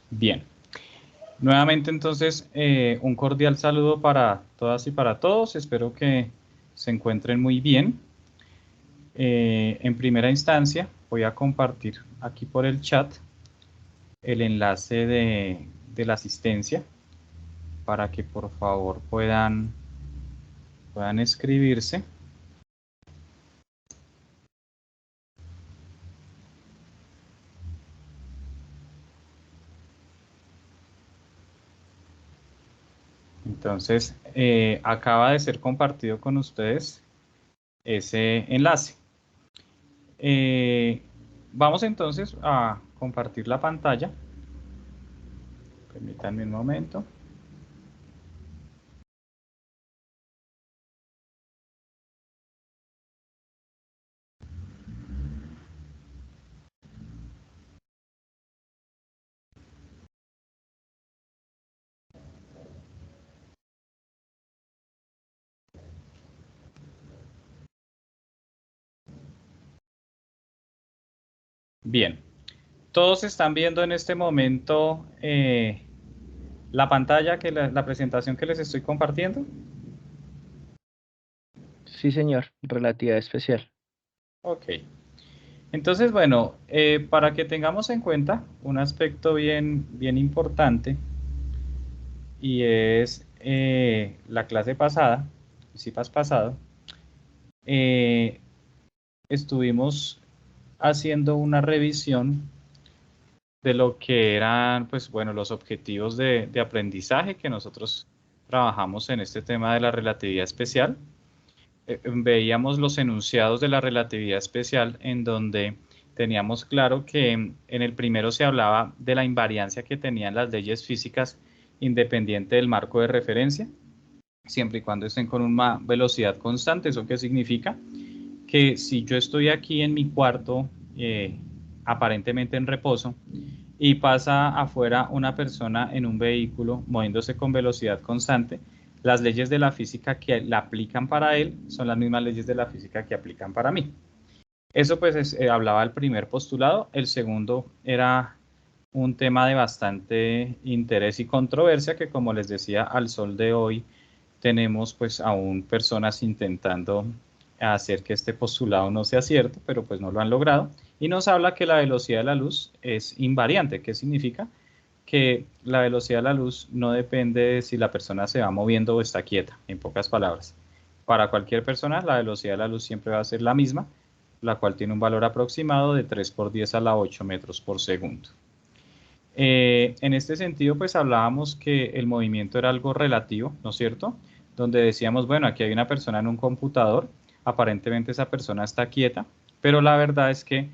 Bien. Nuevamente entonces un cordial saludo para todas y para todos. Espero que se encuentren muy bien. En primera instancia voy a compartir aquí por el chat el enlace de la asistencia para que por favor puedan escribirse. Entonces, acaba de ser compartido con ustedes ese enlace. Vamos entonces a compartir la pantalla. Permítanme un momento. Bien, todos están viendo en este momento la pantalla, la presentación que les estoy compartiendo. Sí, señor, relatividad especial. Ok. Entonces, bueno, para que tengamos en cuenta un aspecto bien importante, y es la clase pasada, el CIPAS pasado, estuvimos haciendo una revisión de lo que eran, pues bueno, los objetivos de aprendizaje que nosotros trabajamos en este tema de la relatividad especial. Veíamos los enunciados de la relatividad especial en donde teníamos claro que en el primero se hablaba de la invariancia que tenían las leyes físicas independiente del marco de referencia, siempre y cuando estén con una velocidad constante. ¿Eso qué significa? Que si yo estoy aquí en mi cuarto, aparentemente en reposo, y pasa afuera una persona en un vehículo moviéndose con velocidad constante, las leyes de la física que la aplican para él son las mismas leyes de la física que aplican para mí. Eso pues hablaba el primer postulado. El segundo era un tema de bastante interés y controversia que, como les decía, al sol de hoy tenemos pues aún personas intentando hacer que este postulado no sea cierto, pero pues no lo han logrado. Y nos habla que la velocidad de la luz es invariante. ¿Qué significa? Que la velocidad de la luz no depende de si la persona se va moviendo o está quieta, en pocas palabras. Para cualquier persona, la velocidad de la luz siempre va a ser la misma, la cual tiene un valor aproximado de 3 por 10 a la 8 metros por segundo. En este sentido, pues hablábamos que el movimiento era algo relativo, ¿no es cierto? Donde decíamos, bueno, aquí hay una persona en un computador, aparentemente esa persona está quieta, pero la verdad es que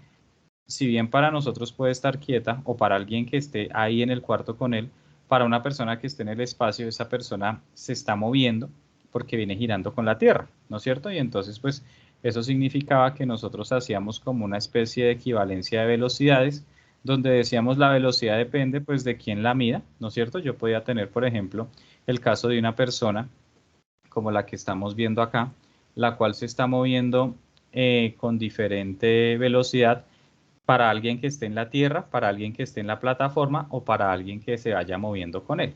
si bien para nosotros puede estar quieta o para alguien que esté ahí en el cuarto con él, para una persona que esté en el espacio, esa persona se está moviendo porque viene girando con la Tierra, ¿no es cierto? Y entonces, pues eso significaba que nosotros hacíamos como una especie de equivalencia de velocidades, donde decíamos la velocidad depende pues de quién la mida, ¿no es cierto? Yo podía tener, por ejemplo, el caso de una persona como la que estamos viendo acá, la cual se está moviendo con diferente velocidad para alguien que esté en la tierra, para alguien que esté en la plataforma o para alguien que se vaya moviendo con él.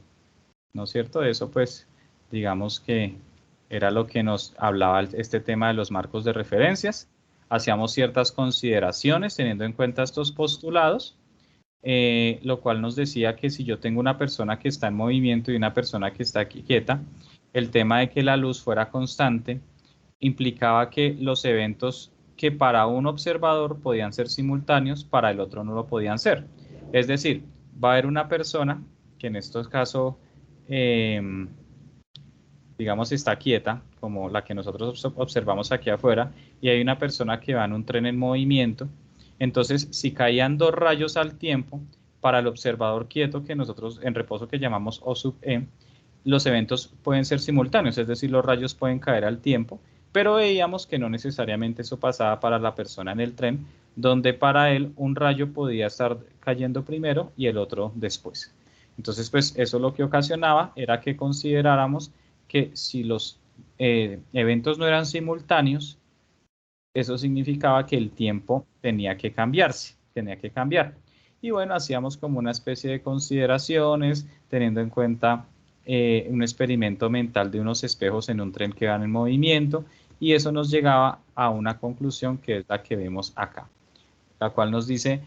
¿No es cierto? Eso pues digamos que era lo que nos hablaba este tema de los marcos de referencias. Hacíamos ciertas consideraciones teniendo en cuenta estos postulados, lo cual nos decía que si yo tengo una persona que está en movimiento y una persona que está aquí quieta, el tema de que la luz fuera constante implicaba que los eventos que para un observador podían ser simultáneos, para el otro no lo podían ser. Es decir, va a haber una persona que en estos casos, digamos, está quieta, como la que nosotros observamos aquí afuera, y hay una persona que va en un tren en movimiento. Entonces, si caían dos rayos al tiempo, para el observador quieto, que nosotros en reposo que llamamos O sub E, los eventos pueden ser simultáneos, es decir, los rayos pueden caer al tiempo, pero veíamos que no necesariamente eso pasaba para la persona en el tren, donde para él un rayo podía estar cayendo primero y el otro después. Entonces, pues eso lo que ocasionaba era que consideráramos que si los eventos no eran simultáneos, eso significaba que el tiempo tenía que cambiarse, tenía que cambiar. Y bueno, hacíamos como una especie de consideraciones, teniendo en cuenta un experimento mental de unos espejos en un tren que van en movimiento, y eso nos llegaba a una conclusión que es la que vemos acá, la cual nos dice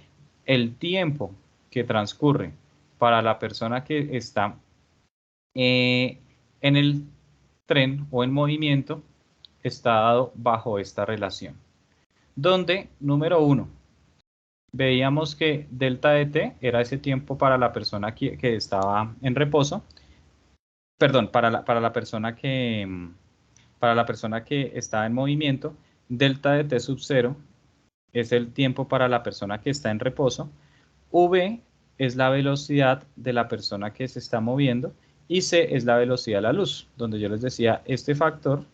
el tiempo que transcurre para la persona que está en el tren o en movimiento está dado bajo esta relación, donde, número 1, veíamos que delta de t era ese tiempo para la persona que estaba en reposo, perdón, para la persona que estaba en movimiento. Delta de t sub 0 es el tiempo para la persona que está en reposo, v es la velocidad de la persona que se está moviendo y c es la velocidad de la luz, donde yo les decía, este factor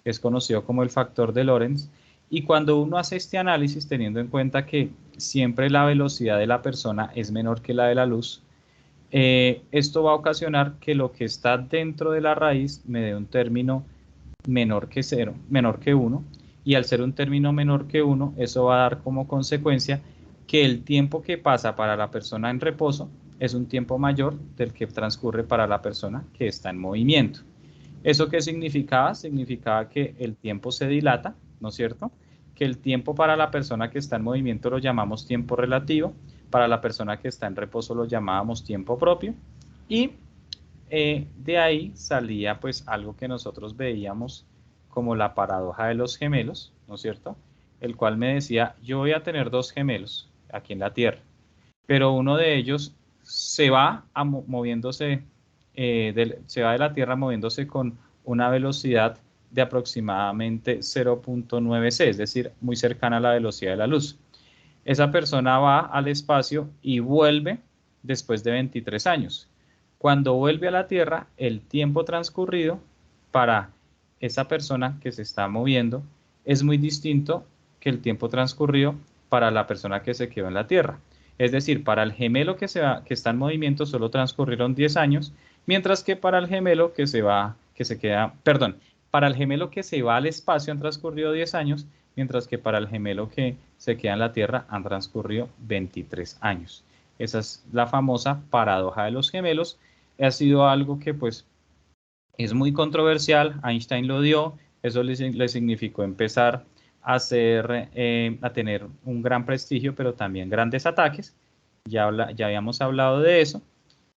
es conocido como el factor de Lorentz, y cuando uno hace este análisis teniendo en cuenta que siempre la velocidad de la persona es menor que la de la luz, esto va a ocasionar que lo que está dentro de la raíz me dé un término menor que 0, menor que 1, y al ser un término menor que 1, eso va a dar como consecuencia que el tiempo que pasa para la persona en reposo es un tiempo mayor del que transcurre para la persona que está en movimiento. ¿Eso qué significaba? Significaba que el tiempo se dilata, ¿no es cierto? Que el tiempo para la persona que está en movimiento lo llamamos tiempo relativo, para la persona que está en reposo lo llamábamos tiempo propio, y de ahí salía pues algo que nosotros veíamos como la paradoja de los gemelos, ¿no es cierto? El cual me decía, yo voy a tener dos gemelos aquí en la Tierra, pero uno de ellos se va moviéndose, se va de la Tierra moviéndose con una velocidad de aproximadamente 0.9c, es decir, muy cercana a la velocidad de la luz. Esa persona va al espacio y vuelve después de 23 años. Cuando vuelve a la Tierra, el tiempo transcurrido para esa persona que se está moviendo es muy distinto que el tiempo transcurrido para la persona que se quedó en la Tierra. Es decir, para el gemelo que está en movimiento solo transcurrieron 10 años, mientras que para el gemelo para el gemelo que se va al espacio han transcurrido 10 años, mientras que para el gemelo que se queda en la Tierra han transcurrido 23 años. Esa es la famosa paradoja de los gemelos. Ha sido algo que pues es muy controversial, Einstein lo dio, eso le significó empezar a tener un gran prestigio, pero también grandes ataques. Ya habíamos hablado de eso,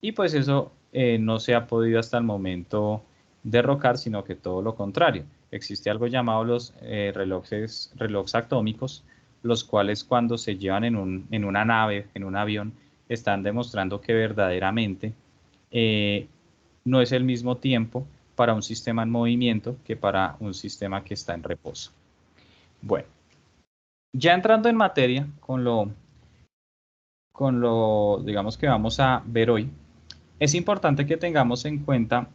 y pues eso no se ha podido hasta el momento derrocar, sino que todo lo contrario. Existe algo llamado los relojes atómicos, los cuales cuando se llevan en una nave, en un avión, están demostrando que verdaderamente no es el mismo tiempo para un sistema en movimiento que para un sistema que está en reposo. Bueno, ya entrando en materia con lo digamos que vamos a ver hoy, es importante que tengamos en cuenta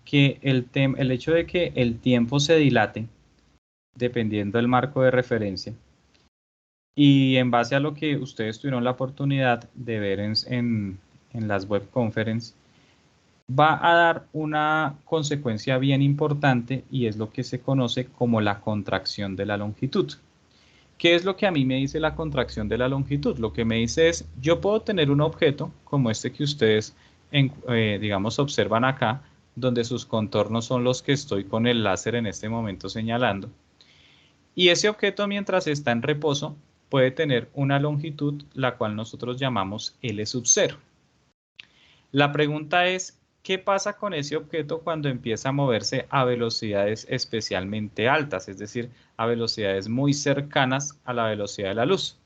que el hecho de que el tiempo se dilate, dependiendo del marco de referencia, y en base a lo que ustedes tuvieron la oportunidad de ver en las web conferences, va a dar una consecuencia bien importante, y es lo que se conoce como la contracción de la longitud. ¿Qué es lo que a mí me dice la contracción de la longitud? Lo que me dice es, yo puedo tener un objeto como este que ustedes, digamos, observan acá, donde sus contornos son los que estoy con el láser en este momento señalando. Y ese objeto, mientras está en reposo, puede tener una longitud, la cual nosotros llamamos L sub 0. La pregunta es, ¿qué pasa con ese objeto cuando empieza a moverse a velocidades especialmente altas, es decir, a velocidades muy cercanas a la velocidad de la luz?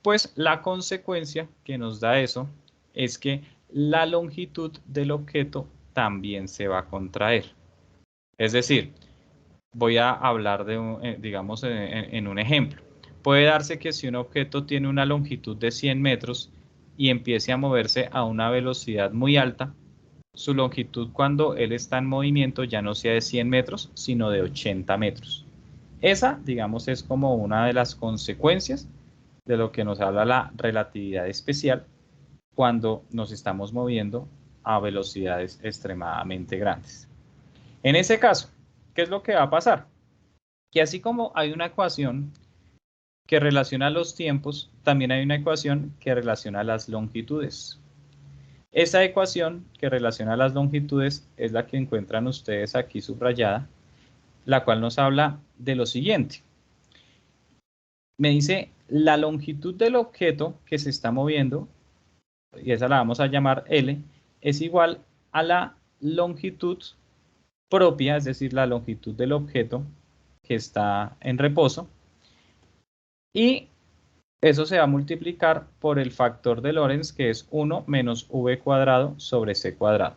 Pues la consecuencia que nos da eso es que la longitud del objeto también se va a contraer. Es decir, voy a hablar de, digamos, en un ejemplo. Puede darse que si un objeto tiene una longitud de 100 metros y empiece a moverse a una velocidad muy alta, su longitud cuando él está en movimiento ya no sea de 100 metros, sino de 80 metros. Esa, digamos, es como una de las consecuencias de lo que nos habla la relatividad especial cuando nos estamos moviendo a velocidades extremadamente grandes. En ese caso, ¿qué es lo que va a pasar? Que así como hay una ecuación que relaciona los tiempos, también hay una ecuación que relaciona las longitudes. Esa ecuación que relaciona las longitudes es la que encuentran ustedes aquí subrayada, la cual nos habla de lo siguiente. Me dice la longitud del objeto que se está moviendo, y esa la vamos a llamar L, es igual a la longitud propia, es decir, la longitud del objeto que está en reposo, y eso se va a multiplicar por el factor de Lorentz, que es 1 menos v cuadrado sobre c cuadrado.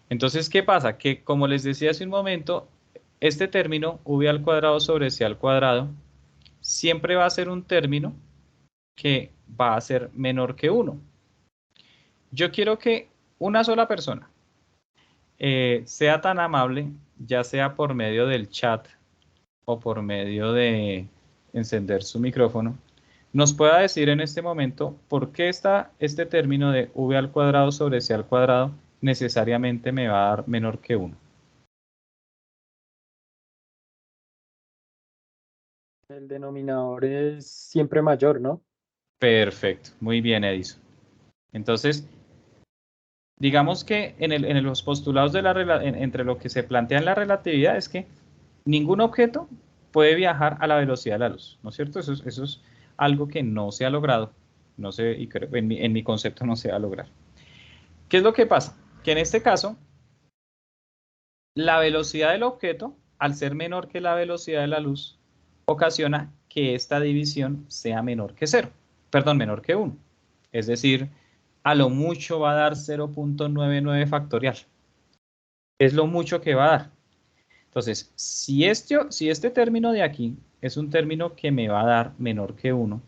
Entonces, ¿qué pasa? Que como les decía hace un momento, este término v al cuadrado sobre c al cuadrado siempre va a ser un término que va a ser menor que 1. Yo quiero que una sola persona sea tan amable, ya sea por medio del chat o por medio de encender su micrófono, nos pueda decir en este momento por qué está este término de v al cuadrado sobre c al cuadrado necesariamente me va a dar menor que 1. El denominador es siempre mayor, ¿no? Perfecto, muy bien, Edison. Entonces, digamos que en los postulados de entre lo que se plantea en la relatividad es que ningún objeto puede viajar a la velocidad de la luz, ¿no es cierto? Eso es algo que no se ha logrado, no sé, y creo, en mi concepto no se va a lograr. ¿Qué es lo que pasa? Que en este caso, la velocidad del objeto, al ser menor que la velocidad de la luz, ocasiona que esta división sea menor que 0, perdón, menor que 1. Es decir, a lo mucho va a dar 0.99 factorial. Es lo mucho que va a dar. Entonces, si este término de aquí es un término que me va a dar menor que 1,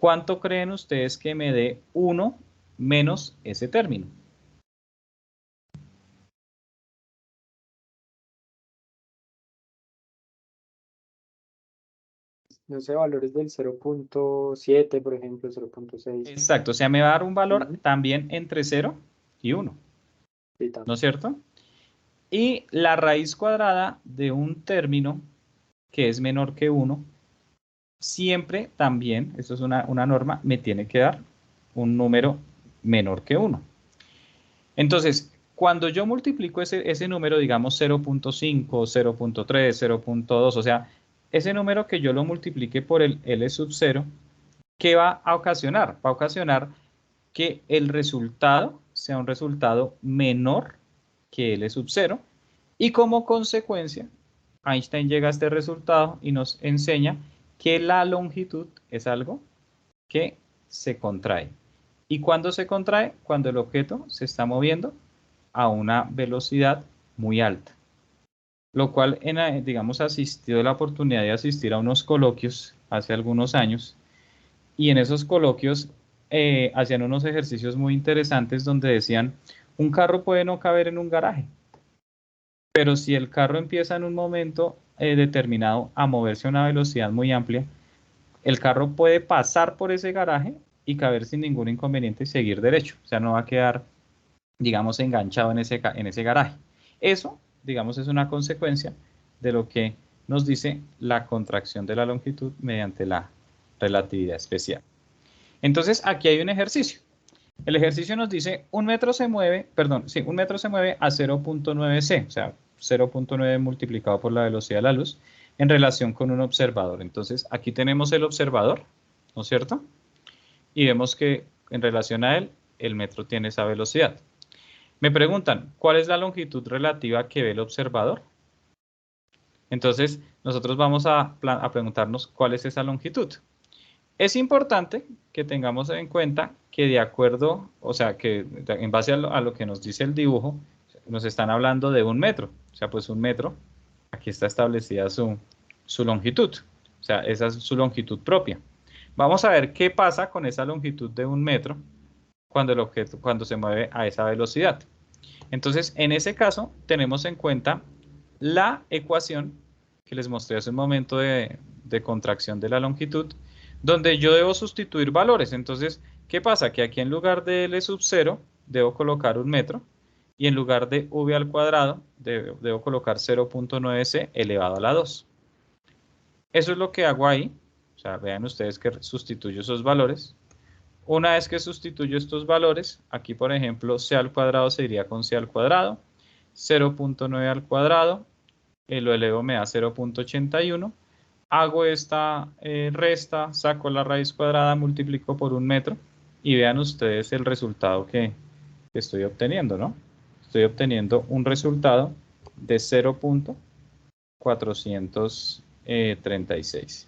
¿cuánto creen ustedes que me dé 1 menos ese término? No sé, valores del 0.7, por ejemplo, 0.6. Exacto, o sea, me va a dar un valor también entre 0 y 1, Sí, ¿no es cierto? Y la raíz cuadrada de un término que es menor que 1, siempre también, esto es una norma, me tiene que dar un número menor que 1. Entonces, cuando yo multiplico ese número, digamos 0.5, 0.3, 0.2, o sea, ese número que yo lo multiplique por el L sub 0, ¿qué va a ocasionar? Va a ocasionar que el resultado sea un resultado menor que L sub 0, y como consecuencia, Einstein llega a este resultado y nos enseña que la longitud es algo que se contrae. ¿Y cuándo se contrae? Cuando el objeto se está moviendo a una velocidad muy alta. Lo cual, digamos, asistido la oportunidad de asistir a unos coloquios hace algunos años, y en esos coloquios hacían unos ejercicios muy interesantes donde decían, un carro puede no caber en un garaje, pero si el carro empieza en un momento determinado a moverse a una velocidad muy amplia, el carro puede pasar por ese garaje y caber sin ningún inconveniente y seguir derecho. O sea, no va a quedar, digamos, enganchado en ese garaje. Eso, digamos, es una consecuencia de lo que nos dice la contracción de la longitud mediante la relatividad especial. Entonces, aquí hay un ejercicio. El ejercicio nos dice, un metro se mueve a 0.9 c, o sea, 0.9 multiplicado por la velocidad de la luz, en relación con un observador. Entonces, aquí tenemos el observador, ¿no es cierto? Y vemos que en relación a él, el metro tiene esa velocidad. Me preguntan, ¿cuál es la longitud relativa que ve el observador? Entonces, nosotros vamos a preguntarnos cuál es esa longitud. Es importante que tengamos en cuenta que de acuerdo, o sea, que en base a lo que nos dice el dibujo, nos están hablando de un metro. O sea, pues un metro, aquí está establecida su longitud. O sea, esa es su longitud propia. Vamos a ver qué pasa con esa longitud de un metro cuando el objeto, cuando se mueve a esa velocidad. Entonces, en ese caso, tenemos en cuenta la ecuación que les mostré hace un momento de contracción de la longitud, donde yo debo sustituir valores. Entonces, ¿qué pasa? Que aquí en lugar de L sub 0, debo colocar un metro, y en lugar de v al cuadrado, debo colocar 0.9c elevado a la 2. Eso es lo que hago ahí, sea, vean ustedes que sustituyo esos valores. Una vez que sustituyo estos valores, aquí por ejemplo c al cuadrado se iría con c al cuadrado, 0.9 al cuadrado, lo elevo me da 0.81, hago esta resta, saco la raíz cuadrada, multiplico por 1 metro y vean ustedes el resultado que estoy obteniendo, ¿no? Estoy obteniendo un resultado de 0.436.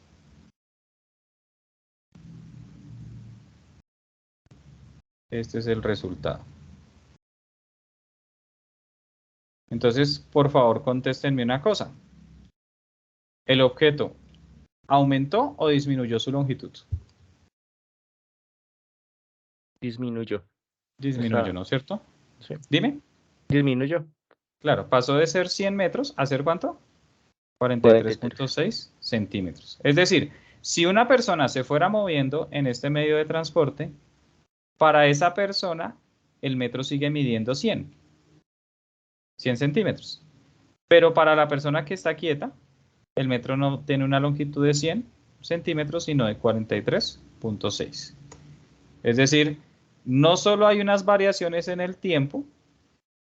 Este es el resultado. Entonces, por favor, contéstenme una cosa. ¿El objeto aumentó o disminuyó su longitud? Disminuyó. Disminuyó, ¿no es cierto? Sí. Dime. Disminuyó. Claro, pasó de ser 100 metros a ser ¿cuánto? 43. 43.6 centímetros. Es decir, si una persona se fuera moviendo en este medio de transporte, para esa persona el metro sigue midiendo 100 centímetros. Pero para la persona que está quieta, el metro no tiene una longitud de 100 centímetros, sino de 43.6. Es decir, no solo hay unas variaciones en el tiempo,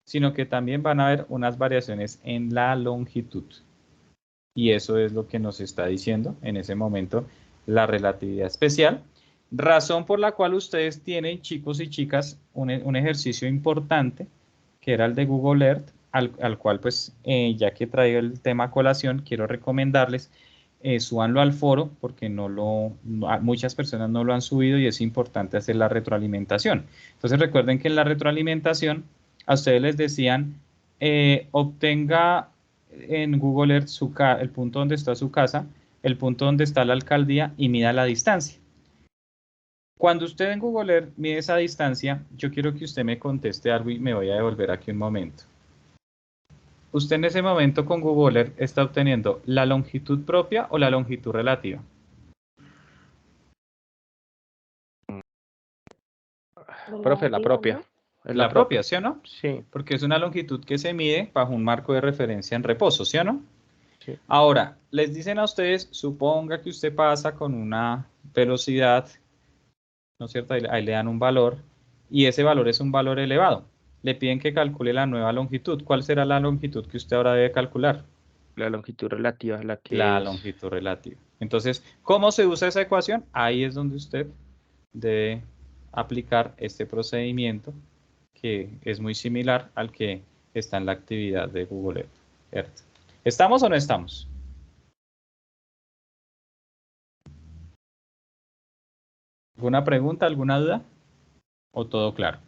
sino que también van a haber unas variaciones en la longitud. Y eso es lo que nos está diciendo en ese momento la relatividad especial. Razón por la cual ustedes tienen, chicos y chicas, un ejercicio importante, que era el de Google Earth, al cual pues ya que traigo el tema a colación, quiero recomendarles, súbanlo al foro, porque muchas personas no lo han subido y es importante hacer la retroalimentación. Entonces recuerden que en la retroalimentación a ustedes les decían, obtenga en Google Earth el punto donde está su casa, el punto donde está la alcaldía y mida la distancia. Cuando usted en Google Earth mide esa distancia, yo quiero que usted me conteste algo y me voy a devolver aquí un momento. Usted en ese momento con Google Earth está obteniendo la longitud propia o la longitud relativa. Profe, la propia. Es La propia, ¿sí o no? Sí. Porque es una longitud que se mide bajo un marco de referencia en reposo, ¿sí o no? Sí. Ahora, les dicen a ustedes, suponga que usted pasa con una velocidad, ¿no es cierto? Ahí le dan un valor, y ese valor es un valor elevado. Le piden que calcule la nueva longitud. ¿Cuál será la longitud que usted ahora debe calcular? La longitud relativa, la que La es... longitud relativa. Entonces, ¿cómo se usa esa ecuación? Ahí es donde usted debe aplicar este procedimiento, que es muy similar al que está en la actividad de Google Earth. ¿Estamos o no estamos? ¿Alguna pregunta, alguna duda? ¿O todo claro?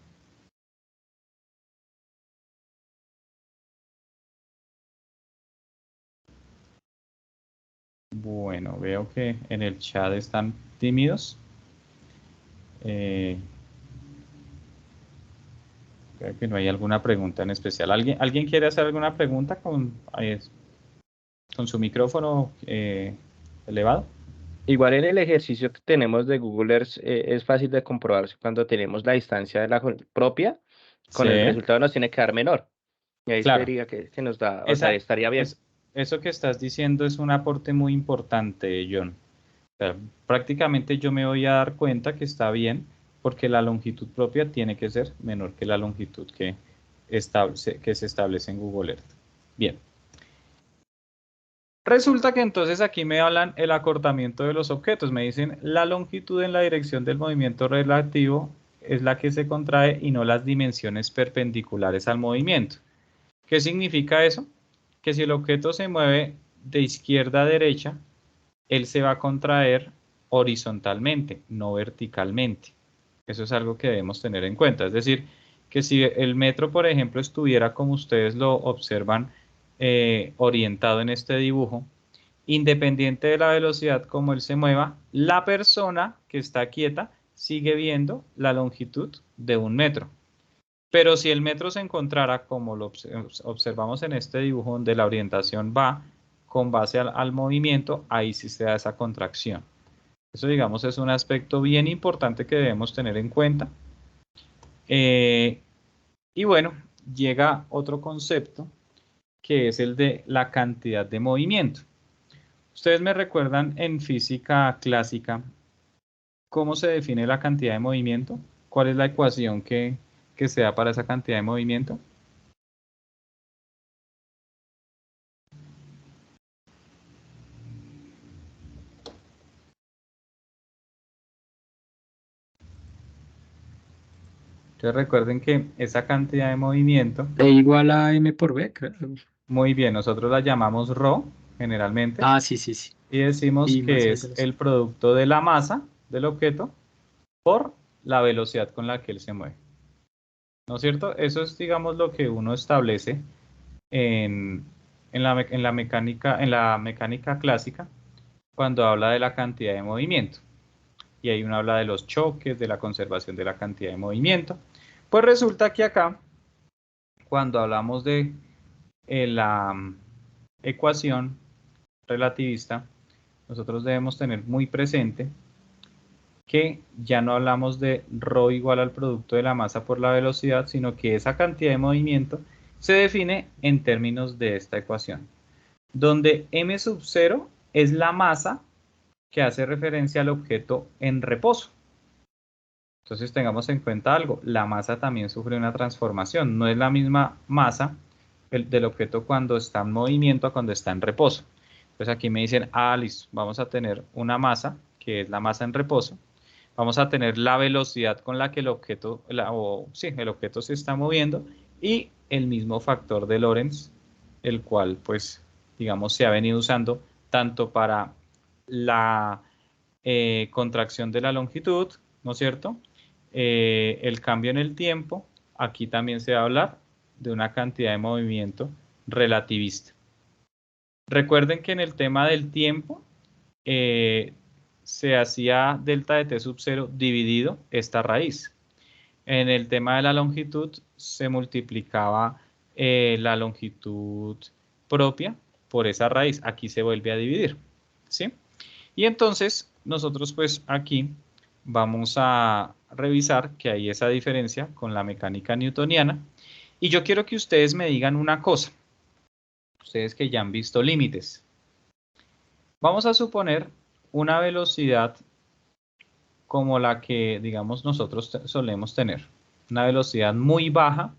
Bueno, veo que en el chat están tímidos. Creo que no hay alguna pregunta en especial. ¿Alguien quiere hacer alguna pregunta con su micrófono elevado? Igual en el ejercicio que tenemos de Google Earth es fácil de comprobar cuando tenemos la distancia de la propia, con el Sí, resultado nos tiene que dar menor. Y ahí claro. sería que nos da, o sea, estaría bien. Eso que estás diciendo es un aporte muy importante, John. O sea, prácticamente yo me voy a dar cuenta que está bien, porque la longitud propia tiene que ser menor que la longitud que se establece en Google Earth. Bien. Resulta que entonces aquí me hablan el acortamiento de los objetos. Me dicen la longitud en la dirección del movimiento relativo es la que se contrae y no las dimensiones perpendiculares al movimiento. ¿Qué significa eso? Que si el objeto se mueve de izquierda a derecha, él se va a contraer horizontalmente, no verticalmente. Eso es algo que debemos tener en cuenta. Es decir, que si el metro, por ejemplo, estuviera como ustedes lo observan, orientado en este dibujo, independiente de la velocidad como él se mueva, la persona que está quieta sigue viendo la longitud de 1 metro. Pero si el metro se encontrara como lo observamos en este dibujo, donde la orientación va con base al movimiento, ahí sí se da esa contracción. Eso, digamos, es un aspecto bien importante que debemos tener en cuenta. Y bueno, llega otro concepto, que es el de la cantidad de movimiento. Ustedes me recuerdan en física clásica cómo se define la cantidad de movimiento. ¿Cuál es la ecuación que se da para esa cantidad de movimiento? Entonces recuerden que esa cantidad de movimiento, E igual a m por b, creo. muy bien, nosotros la llamamos ρ generalmente Ah, sí, sí, sí. y decimos Y más que ahí es el producto de la masa del objeto por la velocidad con la que él se mueve. ¿No es cierto? Eso es, digamos, lo que uno establece en la mecánica clásica cuando habla de la cantidad de movimiento. Y ahí uno habla de los choques, de la conservación de la cantidad de movimiento. Pues resulta que acá, cuando hablamos de la ecuación relativista, nosotros debemos tener muy presente que ya no hablamos de ρ igual al producto de la masa por la velocidad, sino que esa cantidad de movimiento se define en términos de esta ecuación, donde m sub 0 es la masa que hace referencia al objeto en reposo. Entonces tengamos en cuenta algo, la masa también sufre una transformación, no es la misma masa del objeto cuando está en movimiento a cuando está en reposo. Entonces aquí me dicen, listo, vamos a tener una masa, que es la masa en reposo, vamos a tener la velocidad con la que el objeto, el objeto se está moviendo y el mismo factor de Lorentz, el cual pues digamos se ha venido usando tanto para la contracción de la longitud, ¿no es cierto? El cambio en el tiempo, aquí también se va a hablar de una cantidad de movimiento relativista. Recuerden que en el tema del tiempo se hacía delta de t sub 0 dividido esta raíz. En el tema de la longitud se multiplicaba la longitud propia por esa raíz. Aquí se vuelve a dividir, ¿sí? Y entonces nosotros pues aquí vamos a revisar que hay esa diferencia con la mecánica newtoniana. Y yo quiero que ustedes me digan una cosa. Ustedes que ya han visto límites. Vamos a suponer una velocidad como la que, digamos, nosotros solemos tener. Una velocidad muy baja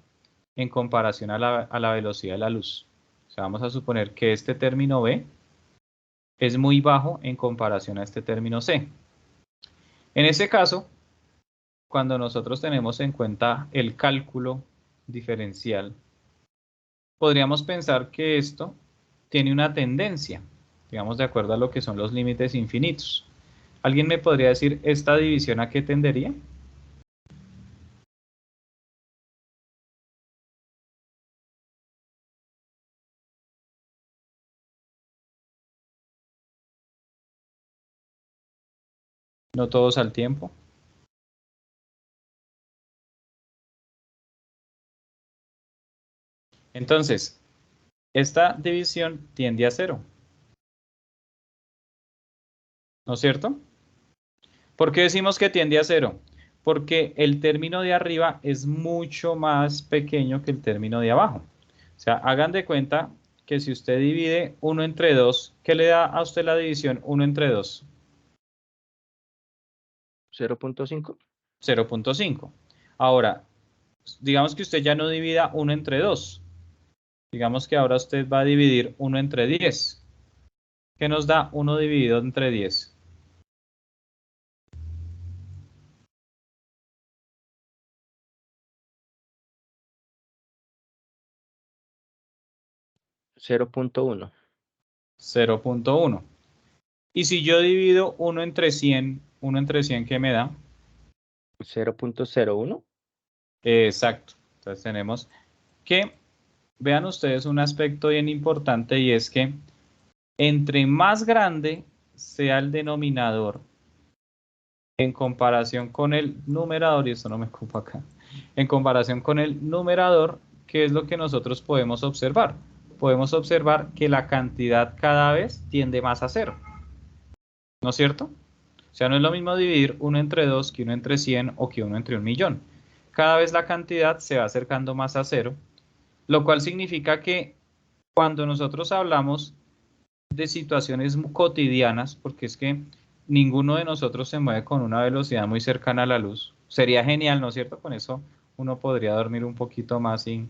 en comparación a la velocidad de la luz. O sea, vamos a suponer que este término B es muy bajo en comparación a este término C. En ese caso, cuando nosotros tenemos en cuenta el cálculo diferencial, podríamos pensar que esto tiene una tendencia, digamos, de acuerdo a lo que son los límites infinitos. ¿Alguien me podría decir esta división a qué tendería? No todos al tiempo. Entonces, esta división tiende a 0. ¿No es cierto? ¿Por qué decimos que tiende a 0? Porque el término de arriba es mucho más pequeño que el término de abajo. O sea, hagan de cuenta que si usted divide 1 entre 2, ¿qué le da a usted la división 1 entre 2? 0.5. 0.5. Ahora, digamos que usted ya no divida 1 entre 2. Digamos que ahora usted va a dividir 1 entre 10. ¿Qué nos da 1 dividido entre 10? 0.1. 0.1. Y si yo divido 1 entre 100, 1 entre 100, ¿qué me da? 0.01. Exacto. Entonces tenemos que, vean ustedes un aspecto bien importante y es que entre más grande sea el denominador en comparación con el numerador, y esto no me ocupa acá, en comparación con el numerador, ¿qué es lo que nosotros podemos observar? Podemos observar que la cantidad cada vez tiende más a 0. ¿No es cierto? O sea, no es lo mismo dividir 1 entre 2 que 1 entre 100 o que 1 entre 1.000.000. Cada vez la cantidad se va acercando más a 0, lo cual significa que cuando nosotros hablamos de situaciones cotidianas, porque es que ninguno de nosotros se mueve con una velocidad muy cercana a la luz. Sería genial, ¿no es cierto? Con eso uno podría dormir un poquito más y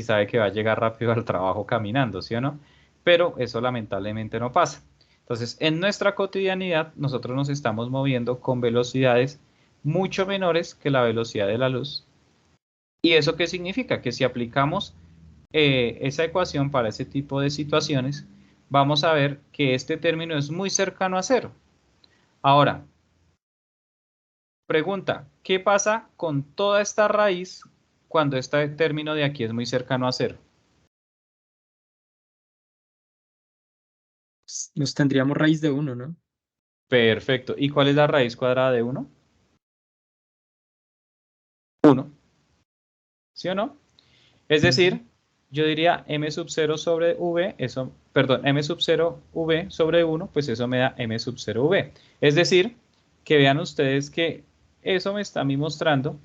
sabe que va a llegar rápido al trabajo caminando, ¿sí o no? Pero eso lamentablemente no pasa. Entonces, en nuestra cotidianidad, nosotros nos estamos moviendo con velocidades mucho menores que la velocidad de la luz. ¿Y eso qué significa? Que si aplicamos esa ecuación para ese tipo de situaciones, vamos a ver que este término es muy cercano a cero. Ahora, pregunta, ¿qué pasa con toda esta raíz cuando este término de aquí es muy cercano a cero? Nos tendríamos raíz de 1, ¿no? Perfecto. ¿Y cuál es la raíz cuadrada de 1? 1. ¿Sí o no? Es decir, yo diría m sub 0 sobre v, eso, perdón, m sub 0 v sobre 1, pues eso me da m sub 0 v. Es decir, que vean ustedes que eso me está a mí mostrando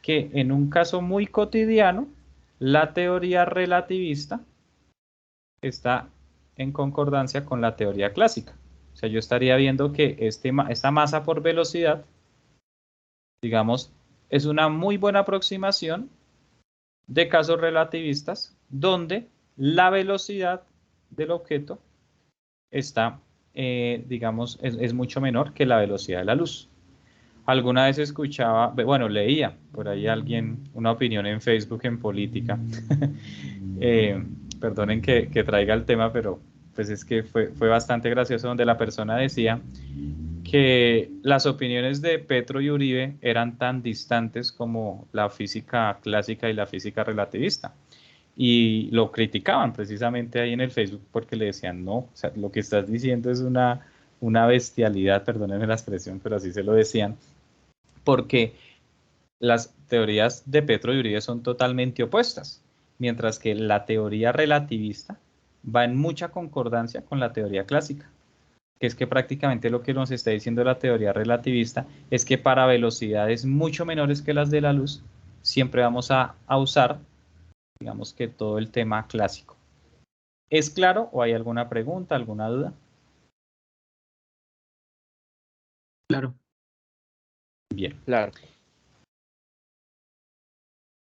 que en un caso muy cotidiano, la teoría relativista está en concordancia con la teoría clásica. O sea, yo estaría viendo que esta masa por velocidad, digamos, es una muy buena aproximación de casos relativistas donde la velocidad del objeto está, digamos, es mucho menor que la velocidad de la luz. Alguna vez escuchaba, bueno, leía por ahí alguien una opinión en Facebook en política. Perdonen que traiga el tema, pero pues es que fue bastante gracioso donde la persona decía que las opiniones de Petro y Uribe eran tan distantes como la física clásica y la física relativista. Y lo criticaban precisamente ahí en el Facebook porque le decían, no, o sea, lo que estás diciendo es una bestialidad, perdónenme la expresión, pero así se lo decían, porque las teorías de Petro y Uribe son totalmente opuestas, mientras que la teoría relativista va en mucha concordancia con la teoría clásica, que es que prácticamente lo que nos está diciendo la teoría relativista es que para velocidades mucho menores que las de la luz, siempre vamos a usar, digamos que todo el tema clásico. ¿Es claro o hay alguna pregunta, alguna duda? Claro. Bien. Claro.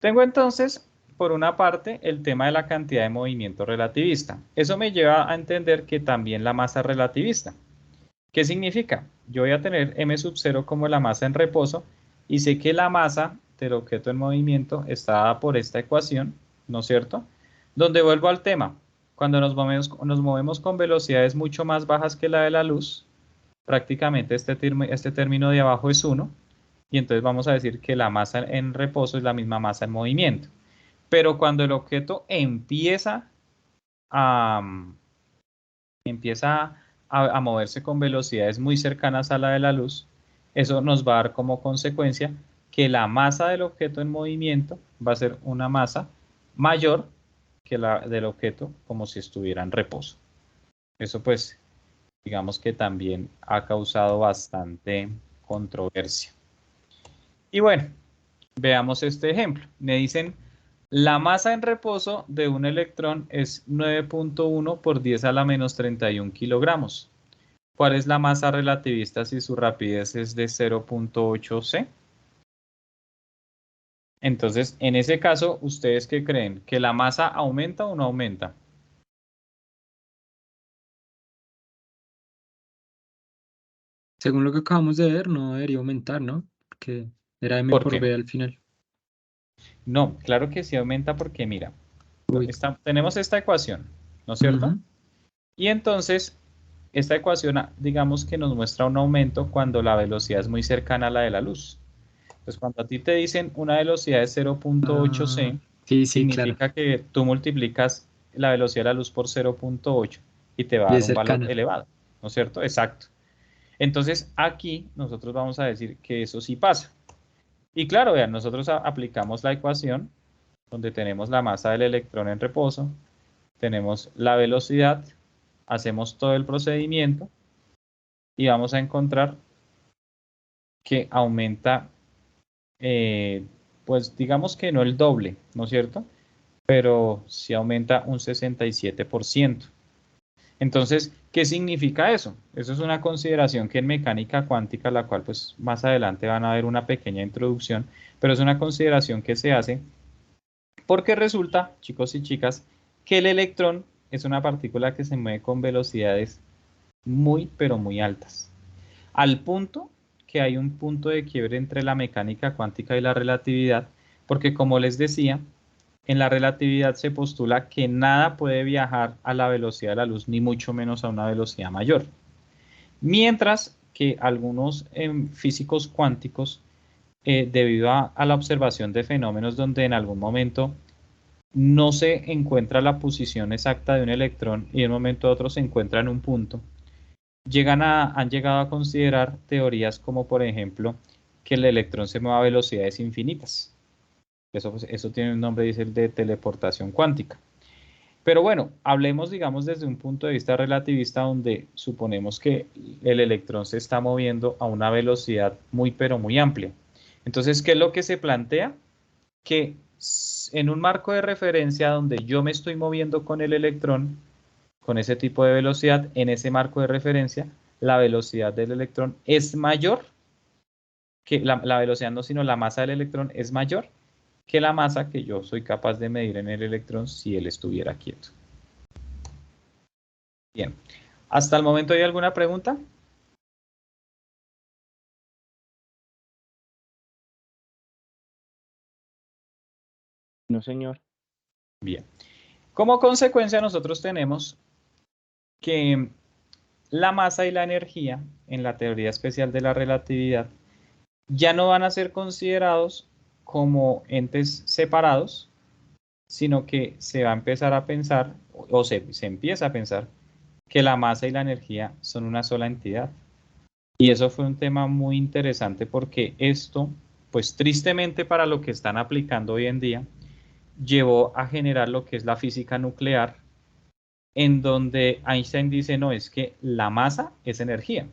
Tengo entonces, por una parte, el tema de la cantidad de movimiento relativista. Eso me lleva a entender que también la masa es relativista. ¿Qué significa? Yo voy a tener m sub 0 como la masa en reposo y sé que la masa del objeto en movimiento está dada por esta ecuación, ¿no es cierto? Donde vuelvo al tema. Cuando nos movemos con velocidades mucho más bajas que la de la luz, prácticamente este término de abajo es 1, y entonces vamos a decir que la masa en reposo es la misma masa en movimiento. Pero cuando el objeto empieza a moverse con velocidades muy cercanas a la de la luz, eso nos va a dar como consecuencia que la masa del objeto en movimiento va a ser una masa mayor que la del objeto como si estuviera en reposo. Eso pues digamos que también ha causado bastante controversia. Y bueno, veamos este ejemplo. Me dicen, la masa en reposo de un electrón es 9.1 por 10 a la menos 31 kilogramos. ¿Cuál es la masa relativista si su rapidez es de 0.8 c? Entonces, en ese caso, ¿ustedes qué creen? ¿Que la masa aumenta o no aumenta? Según lo que acabamos de ver, no debería aumentar, ¿no? Porque era m ¿Por por qué? b al final. No, claro que sí aumenta porque mira, Uy. tenemos esta ecuación, ¿no es cierto? Ujú. Y entonces, esta ecuación, digamos que nos muestra un aumento cuando la velocidad es muy cercana a la de la luz. Entonces, cuando a ti te dicen una velocidad de 0.8 Ah, c, sí, sí, claro. significa que tú multiplicas la velocidad de la luz por 0.8 y te va a Y dar es un valor cercana. elevado, ¿no es cierto? Exacto. Entonces, aquí nosotros vamos a decir que eso sí pasa. Y claro, vean, nosotros aplicamos la ecuación donde tenemos la masa del electrón en reposo, tenemos la velocidad, hacemos todo el procedimiento y vamos a encontrar que aumenta, pues digamos que no el doble, ¿no es cierto? Pero sí aumenta un 67%. Entonces, ¿qué significa eso? Eso es una consideración que en mecánica cuántica, la cual pues más adelante van a ver una pequeña introducción, pero es una consideración que se hace porque resulta, chicos y chicas, que el electrón es una partícula que se mueve con velocidades muy, pero muy altas. Al punto que hay un punto de quiebre entre la mecánica cuántica y la relatividad, porque como les decía, en la relatividad se postula que nada puede viajar a la velocidad de la luz, ni mucho menos a una velocidad mayor. Mientras que algunos físicos cuánticos, debido a la observación de fenómenos donde en algún momento no se encuentra la posición exacta de un electrón y de un momento a otro se encuentra en un punto, han llegado a considerar teorías como, por ejemplo, que el electrón se mueva a velocidades infinitas. Eso tiene un nombre, dice el de teleportación cuántica. Pero bueno, hablemos, digamos, desde un punto de vista relativista donde suponemos que el electrón se está moviendo a una velocidad muy, pero muy amplia. Entonces, ¿qué es lo que se plantea? Que en un marco de referencia donde yo me estoy moviendo con el electrón, con ese tipo de velocidad, en ese marco de referencia, la velocidad del electrón es mayor que la velocidad, no, sino la masa del electrón es mayor que la masa que yo soy capaz de medir en el electrón si él estuviera quieto. Bien, ¿hasta el momento hay alguna pregunta? No, señor. Bien. Como consecuencia, nosotros tenemos que la masa y la energía en la teoría especial de la relatividad ya no van a ser considerados como entes separados, sino que se va a empezar a pensar, o se empieza a pensar, que la masa y la energía son una sola entidad. Y eso fue un tema muy interesante porque esto, pues tristemente para lo que están aplicando hoy en día, llevó a generar lo que es la física nuclear, en donde Einstein dice, no, es que la masa es energía.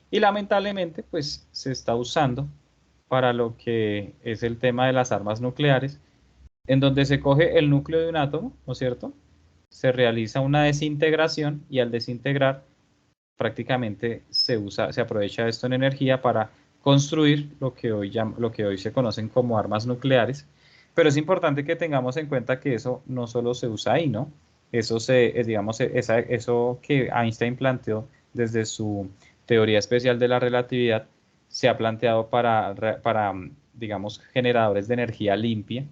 Y lamentablemente, pues se está usando para lo que es el tema de las armas nucleares, en donde se coge el núcleo de un átomo, ¿no es cierto? Se realiza una desintegración y al desintegrar prácticamente se aprovecha esto en energía para construir lo que hoy se conocen como armas nucleares. Pero es importante que tengamos en cuenta que eso no solo se usa ahí, ¿no? Eso que Einstein planteó desde su teoría especial de la relatividad se ha planteado para digamos, generadores de energía limpia.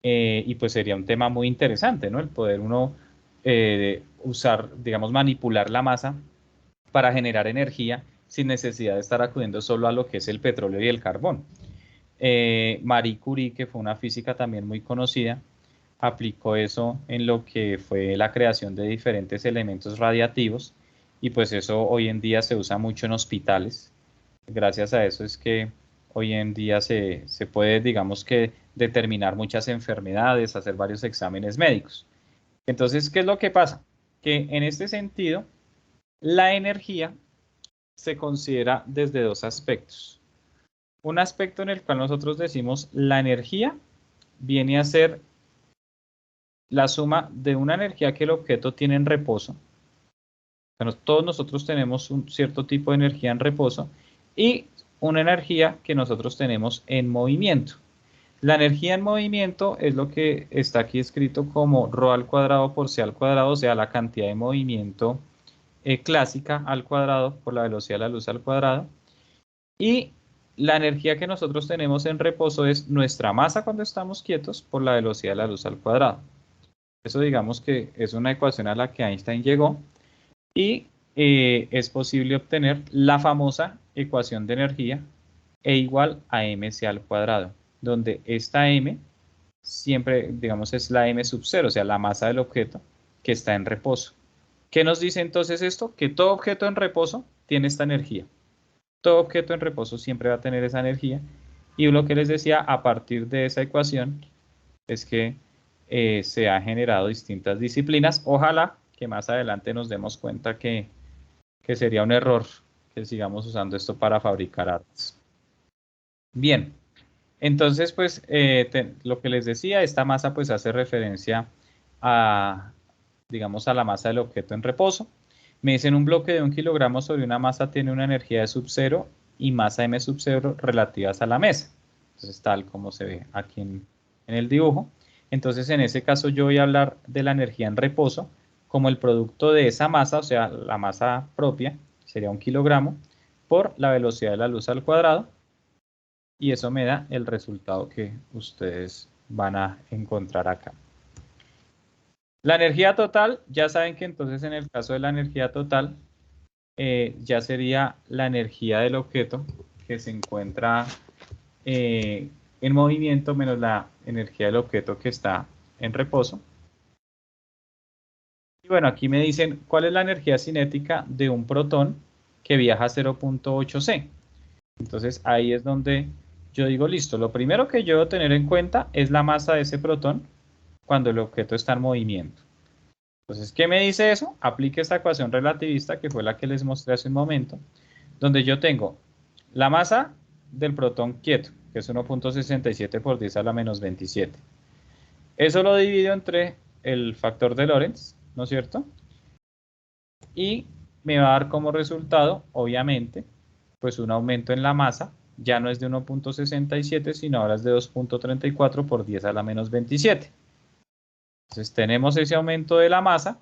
Y pues sería un tema muy interesante, ¿no? El poder uno usar, digamos, manipular la masa para generar energía sin necesidad de estar acudiendo solo a lo que es el petróleo y el carbón. Marie Curie, que fue una física también muy conocida, aplicó eso en lo que fue la creación de diferentes elementos radiactivos y pues eso hoy en día se usa mucho en hospitales. Gracias a eso es que hoy en día se puede, digamos que, determinar muchas enfermedades, hacer varios exámenes médicos. Entonces, ¿qué es lo que pasa? Que en este sentido, la energía se considera desde dos aspectos. Un aspecto en el cual nosotros decimos la energía viene a ser la suma de una energía que el objeto tiene en reposo. Bueno, todos nosotros tenemos un cierto tipo de energía en reposo y una energía que nosotros tenemos en movimiento. La energía en movimiento es lo que está aquí escrito como ρ al cuadrado por c al cuadrado, o sea, la cantidad de movimiento clásica al cuadrado por la velocidad de la luz al cuadrado. Y la energía que nosotros tenemos en reposo es nuestra masa cuando estamos quietos por la velocidad de la luz al cuadrado. Eso digamos que es una ecuación a la que Einstein llegó y es posible obtener la famosa ecuación de energía E igual a mc al cuadrado, donde esta m siempre, digamos, es la m sub 0, o sea, la masa del objeto que está en reposo. ¿Qué nos dice entonces esto? Que todo objeto en reposo tiene esta energía. Todo objeto en reposo siempre va a tener esa energía. Y lo que les decía, a partir de esa ecuación, es que se han generado distintas disciplinas. Ojalá que más adelante nos demos cuenta que sería un error que sigamos usando esto para fabricar armas. Bien, entonces pues lo que les decía, esta masa pues hace referencia a, digamos, a la masa del objeto en reposo. Me dicen un bloque de 1 kilogramo sobre una masa tiene una energía de sub 0 y masa m sub 0 relativas a la mesa. Entonces, tal como se ve aquí en el dibujo. Entonces, en ese caso, yo voy a hablar de la energía en reposo como el producto de esa masa, o sea, la masa propia, sería 1 kilogramo, por la velocidad de la luz al cuadrado. Y eso me da el resultado que ustedes van a encontrar acá. La energía total, ya saben que entonces en el caso de la energía total, ya sería la energía del objeto que se encuentra en movimiento menos la energía del objeto que está en reposo. Y bueno, aquí me dicen cuál es la energía cinética de un protón que viaja a 0.8 C. Entonces ahí es donde yo digo, listo, lo primero que yo debo tener en cuenta es la masa de ese protón cuando el objeto está en movimiento. Entonces, ¿qué me dice eso? Aplique esta ecuación relativista que fue la que les mostré hace un momento, donde yo tengo la masa del protón quieto, que es 1.67 por 10 a la menos 27. Eso lo divido entre el factor de Lorentz, ¿no es cierto? Y me va a dar como resultado, obviamente, pues un aumento en la masa, ya no es de 1.67, sino ahora es de 2.34 por 10 a la menos 27. Entonces tenemos ese aumento de la masa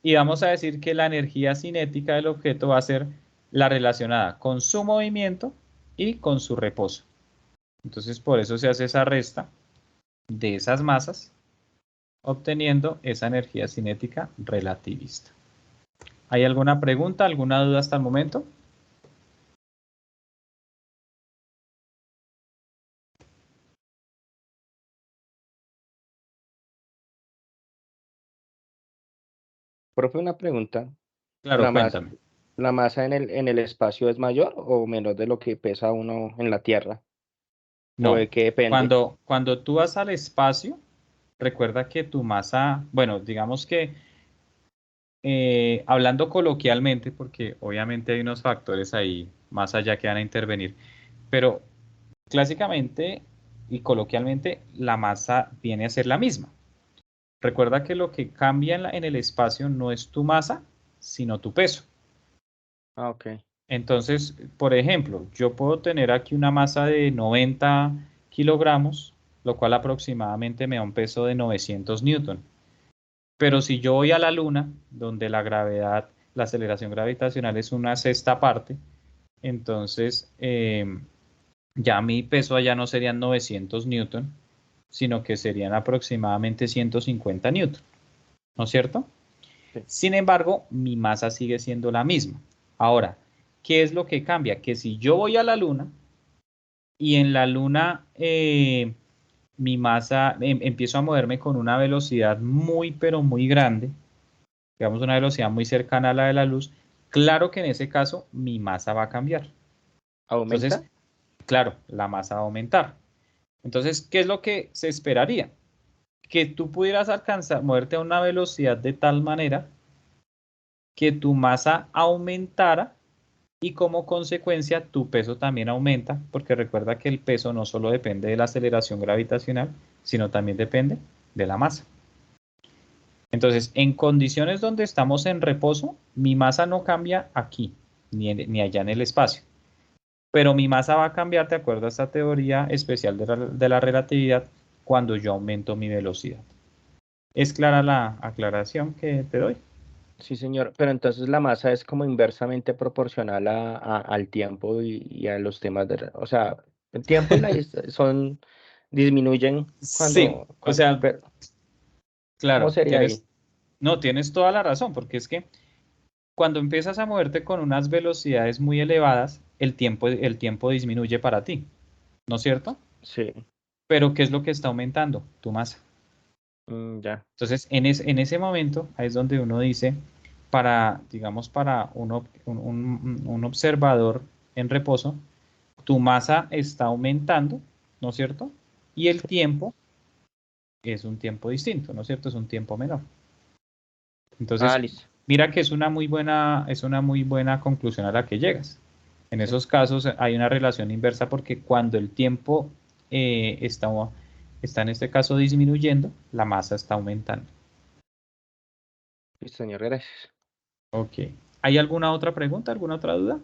y vamos a decir que la energía cinética del objeto va a ser la relacionada con su movimiento y con su reposo. Entonces por eso se hace esa resta de esas masas, obteniendo esa energía cinética relativista. ¿Hay alguna pregunta, alguna duda hasta el momento? Profe, una pregunta. Claro, ¿La masa, cuéntame. la masa en el espacio es mayor o menor de lo que pesa uno en la Tierra? ¿O No, de qué depende? cuando tú vas al espacio, recuerda que tu masa, bueno, digamos que hablando coloquialmente, porque obviamente hay unos factores ahí más allá que van a intervenir, pero clásicamente y coloquialmente la masa viene a ser la misma. Recuerda que lo que cambia en el espacio no es tu masa, sino tu peso. Ah, ok. Entonces, por ejemplo, yo puedo tener aquí una masa de 90 kilogramos, lo cual aproximadamente me da un peso de 900 newton. Pero si yo voy a la Luna, donde la gravedad, la aceleración gravitacional es una sexta parte, entonces ya mi peso allá no serían 900 newton, sino que serían aproximadamente 150 newton, ¿no es cierto? Sí. Sin embargo, mi masa sigue siendo la misma. Ahora, ¿qué es lo que cambia? Que si yo voy a la Luna y en la Luna mi masa, empiezo a moverme con una velocidad muy, pero muy grande, digamos una velocidad muy cercana a la de la luz, claro que en ese caso mi masa va a cambiar. Entonces, ¿Aumenta? claro, la masa va a aumentar. Entonces, ¿qué es lo que se esperaría? Que tú pudieras alcanzar, moverte a una velocidad de tal manera que tu masa aumentara y como consecuencia tu peso también aumenta, porque recuerda que el peso no solo depende de la aceleración gravitacional, sino también depende de la masa. Entonces, en condiciones donde estamos en reposo, mi masa no cambia aquí, ni allá en el espacio. Pero mi masa va a cambiar de acuerdo a esta teoría especial de la relatividad cuando yo aumento mi velocidad. ¿Es clara la aclaración que te doy? Sí, señor. Pero entonces la masa es como inversamente proporcional al tiempo y a los temas de... O sea, el tiempo y son... disminuyen Sí, o cuando... sea, pero, ¿cómo claro, sería ahí? tienes toda la razón, porque es que cuando empiezas a moverte con unas velocidades muy elevadas, el tiempo disminuye para ti, ¿no es cierto? Sí, Pero ¿qué es lo que está aumentando? Tu masa. ya. Entonces, en ese momento, ahí es donde uno dice, digamos, para un observador en reposo, tu masa está aumentando, ¿no es cierto? Y el tiempo es un tiempo distinto, ¿no es cierto? Es un tiempo menor. Ah, Entonces, listo. mira que es una muy buena conclusión a la que llegas. En Sí. esos casos hay una relación inversa porque cuando el tiempo está en este caso disminuyendo, la masa está aumentando. Listo, señor, gracias. Ok. ¿Hay alguna otra pregunta, alguna otra duda?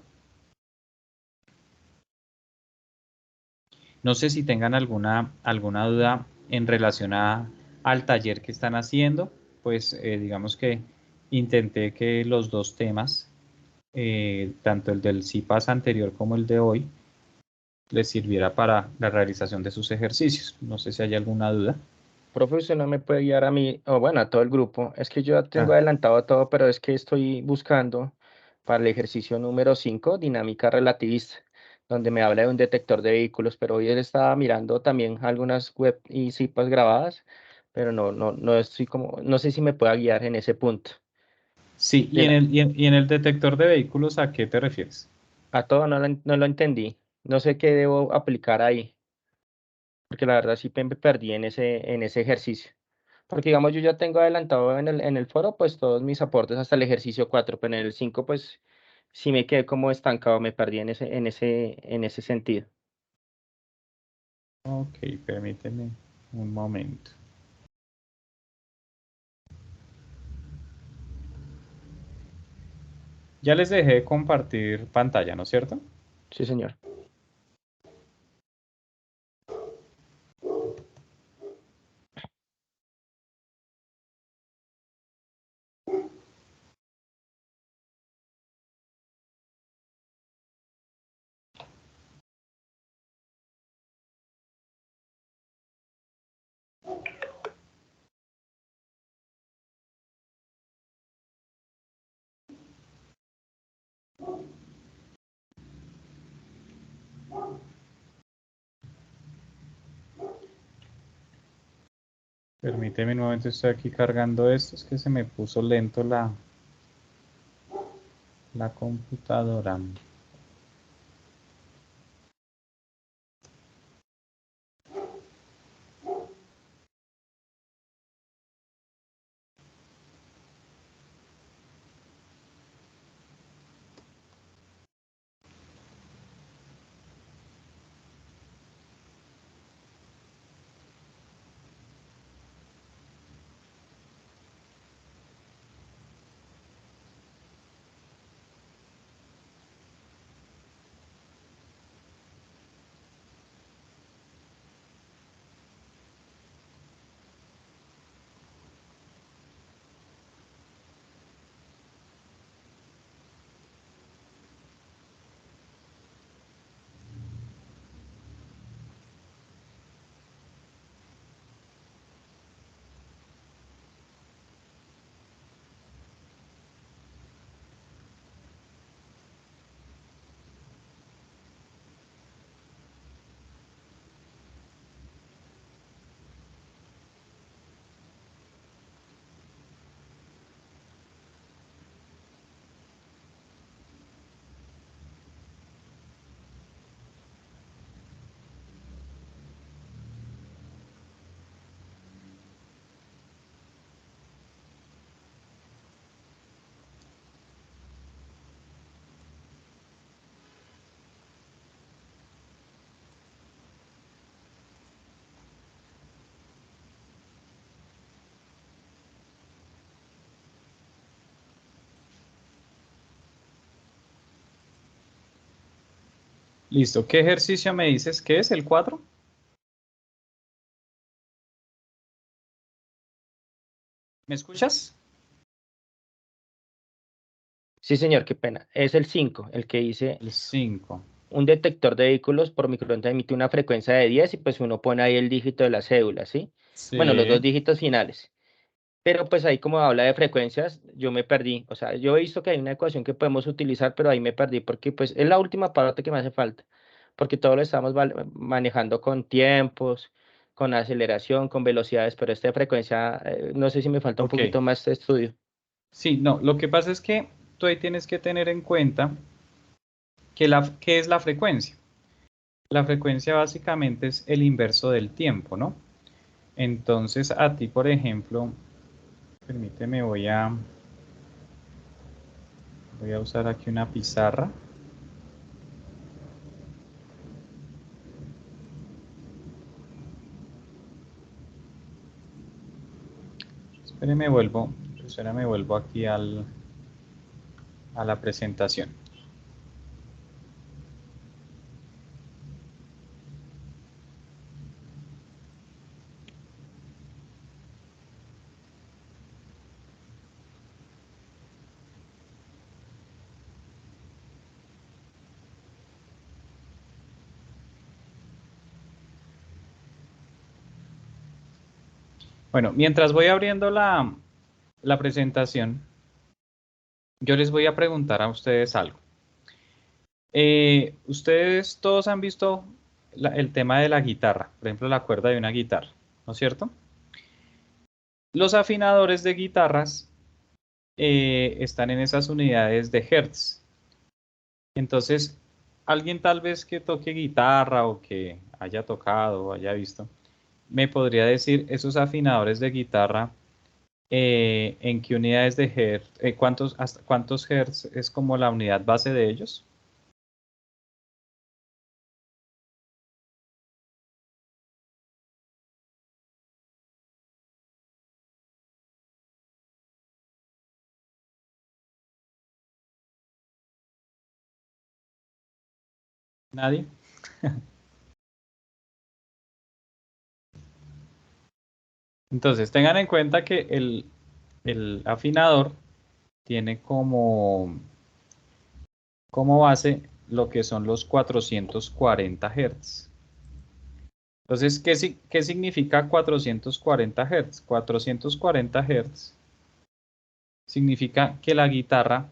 No sé si tengan alguna duda en relación al taller que están haciendo. Pues digamos que intenté que los dos temas, tanto el del CIPAS anterior como el de hoy, les sirviera para la realización de sus ejercicios. No sé si hay alguna duda. Profe, usted no me puede guiar a mí, o bueno, a todo el grupo. Es que yo ya tengo Ah, adelantado todo, pero es que estoy buscando para el ejercicio número 5 dinámica relativista, donde me habla de un detector de vehículos, pero hoy él estaba mirando también algunas web y cipas grabadas, pero no estoy como, no sé si me pueda guiar en ese punto. sí, De la- y en el detector de vehículos, ¿a qué te refieres? a todo no lo entendí. No sé qué debo aplicar ahí, porque la verdad sí me perdí en ese ejercicio. Porque digamos, yo ya tengo adelantado en el foro, pues todos mis aportes hasta el ejercicio 4 pero en el 5 pues sí me quedé como estancado, me perdí en ese sentido. Ok, permíteme un momento. Ya les dejé de compartir pantalla, ¿no es cierto? Sí, señor. Permíteme un momento, estoy aquí cargando esto. Es que se me puso lento la computadora. Listo. ¿Qué ejercicio me dices que es el 4? ¿Me escuchas? Sí, señor, qué pena. Es el 5 el que dice El 5. un detector de vehículos por microondas emite una frecuencia de 10 y pues uno pone ahí el dígito de la cédula, ¿sí? Bueno, los dos Sí. dígitos finales. Pero pues ahí como habla de frecuencias, yo me perdí. O sea, yo he visto que hay una ecuación que podemos utilizar, pero ahí me perdí porque pues es la última parte que me hace falta. Porque todo lo estamos manejando con tiempos, con aceleración, con velocidades, pero esta frecuencia, no sé si me falta un Ok. poquito más de estudio. Sí, no, lo que pasa es que tú ahí tienes que tener en cuenta ¿qué es la frecuencia? La frecuencia básicamente es el inverso del tiempo, ¿no? Entonces a ti, por ejemplo, permíteme, voy a usar aquí una pizarra. Espéreme, Espérame, vuelvo aquí a la presentación. Bueno, mientras voy abriendo la presentación, yo les voy a preguntar a ustedes algo. Ustedes todos han visto el tema de la guitarra, por ejemplo, la cuerda de una guitarra, ¿no es cierto? Los afinadores de guitarras están en esas unidades de Hertz. Entonces, alguien tal vez que toque guitarra o que haya tocado o haya visto, me podría decir esos afinadores de guitarra, en qué unidades de Hertz, hasta cuántos Hertz es como la unidad base de ellos. ¿Nadie? Entonces, tengan en cuenta que el afinador tiene como base lo que son los 440 Hz. Entonces, ¿qué significa 440 Hz? 440 Hz significa que la guitarra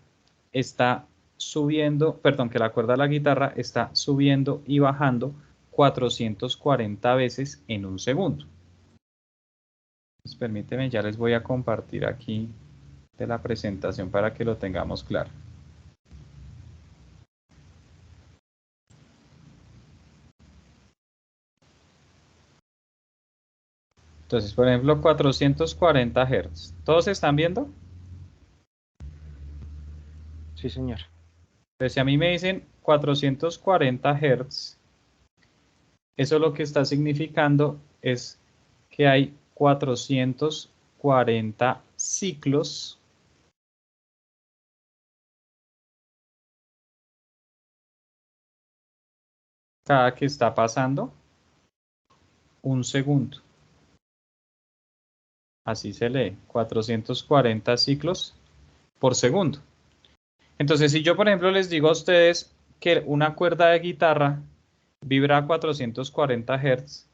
está subiendo, perdón, que la cuerda de la guitarra está subiendo y bajando 440 veces en un segundo. Pues permíteme, ya les voy a compartir aquí de la presentación para que lo tengamos claro. Entonces, por ejemplo, 440 Hz. ¿Todos están viendo? Sí, señor. Entonces, si a mí me dicen 440 Hz, eso lo que está significando es que hay 440 ciclos cada que está pasando un segundo. Así se lee, 440 ciclos por segundo. Entonces, si yo, por ejemplo, les digo a ustedes que una cuerda de guitarra vibra a 440 Hz,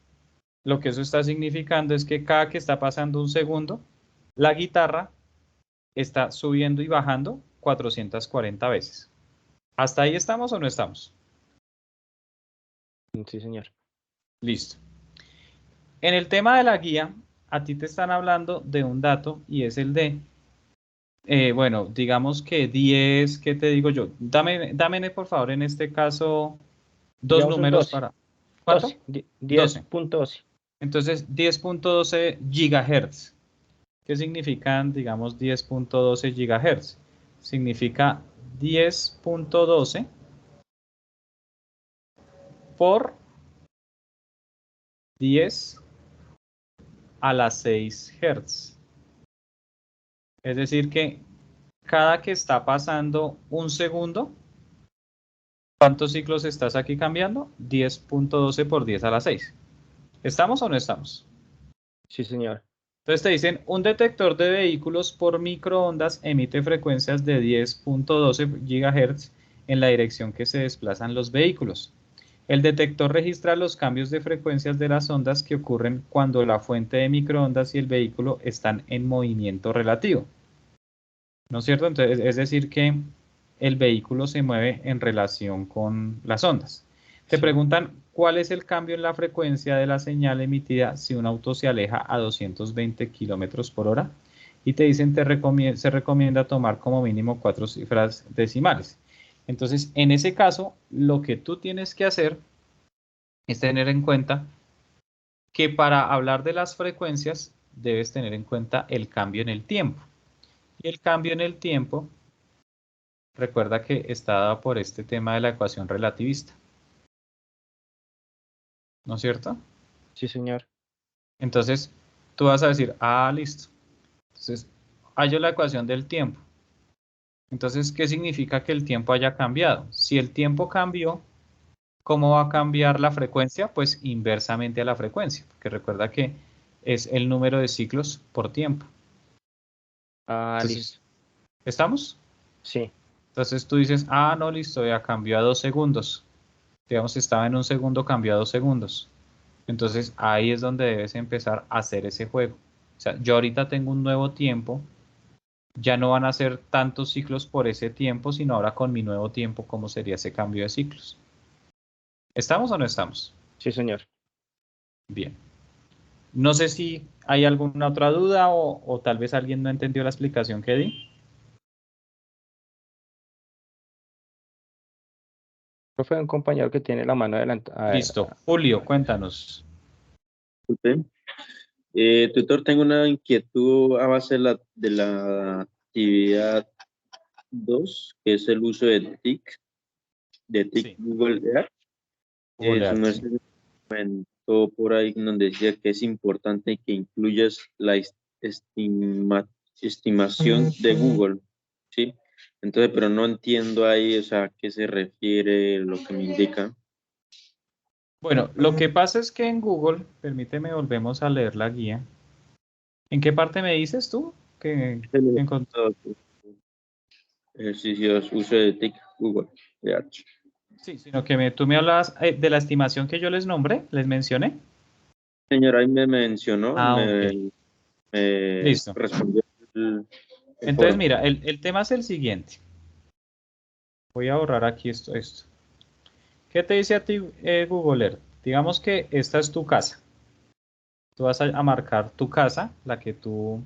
lo que eso está significando es que cada que está pasando un segundo, la guitarra está subiendo y bajando 440 veces. ¿Hasta ahí estamos o no estamos? Sí, señor. Listo. En el tema de la guía, a ti te están hablando de un dato y es el de, bueno, digamos que 10, ¿qué te digo yo? Dame por favor en este caso dos Digamos un números 12. para... ¿Cuánto? 12. 12. 10.12. Entonces, 10.12 gigahertz. ¿Qué significan, digamos, 10.12 gigahertz? Significa 10.12 por 10 a la 6 Hz. Es decir que cada que está pasando un segundo, ¿cuántos ciclos estás aquí cambiando? 10.12 por 10 a la 6. ¿Estamos o no estamos? Sí, señor. Entonces te dicen, un detector de vehículos por microondas emite frecuencias de 10.12 GHz en la dirección que se desplazan los vehículos. El detector registra los cambios de frecuencias de las ondas que ocurren cuando la fuente de microondas y el vehículo están en movimiento relativo. ¿No es cierto? Entonces, es decir que el vehículo se mueve en relación con las ondas. Te Sí. preguntan cuál es el cambio en la frecuencia de la señal emitida si un auto se aleja a 220 kilómetros por hora y te dicen se recomienda tomar como mínimo 4 cifras decimales. Entonces, en ese caso, lo que tú tienes que hacer es tener en cuenta que para hablar de las frecuencias debes tener en cuenta el cambio en el tiempo. Y el cambio en el tiempo, recuerda que está dado por este tema de la ecuación relativista. ¿No es cierto? Sí, señor. Entonces, tú vas a decir, ah, listo. Entonces, hallo la ecuación del tiempo. Entonces, ¿qué significa que el tiempo haya cambiado? Si el tiempo cambió, ¿cómo va a cambiar la frecuencia? Pues inversamente a la frecuencia, porque recuerda que es el número de ciclos por tiempo. Ah, Entonces, listo. ¿estamos? Sí, Entonces tú dices, ah, no, listo, ya cambió a 2 segundos. Digamos, estaba en 1 segundo, cambió a 2 segundos. Entonces ahí es donde debes empezar a hacer ese juego. O sea, yo ahorita tengo un nuevo tiempo, ya no van a ser tantos ciclos por ese tiempo, sino ahora con mi nuevo tiempo, ¿cómo sería ese cambio de ciclos? ¿Estamos o no estamos? sí, señor. Bien. No sé si hay alguna otra duda o tal vez alguien no entendió la explicación que di. Fue un compañero que tiene la mano adelantada. A ver, Listo. Julio, cuéntanos. Disculpe. Tutor, tengo una inquietud a base de la actividad 2, que es el uso de TIC Sí, Google Earth. Google Su Earth, sí. merced comentó por ahí donde decía que es importante que incluyas la estimación de Google, ¿sí? Entonces, pero no entiendo ahí, o sea, a qué se refiere lo que me indica. Bueno, lo que pasa es que en Google, permíteme, volvemos a leer la guía. ¿En qué parte me dices tú que encontré? Ejercicios, uso de TIC Google Earth. Sí, sino que tú me hablabas de la estimación que yo les nombré, les mencioné. Señora, ahí me mencionó, Ah, ok. me Listo. respondió el Entonces, foro. mira, el tema es el siguiente. Voy a borrar aquí esto. ¿Qué te dice a ti Google Earth? Digamos que esta es tu casa. Tú vas a marcar tu casa, la que tú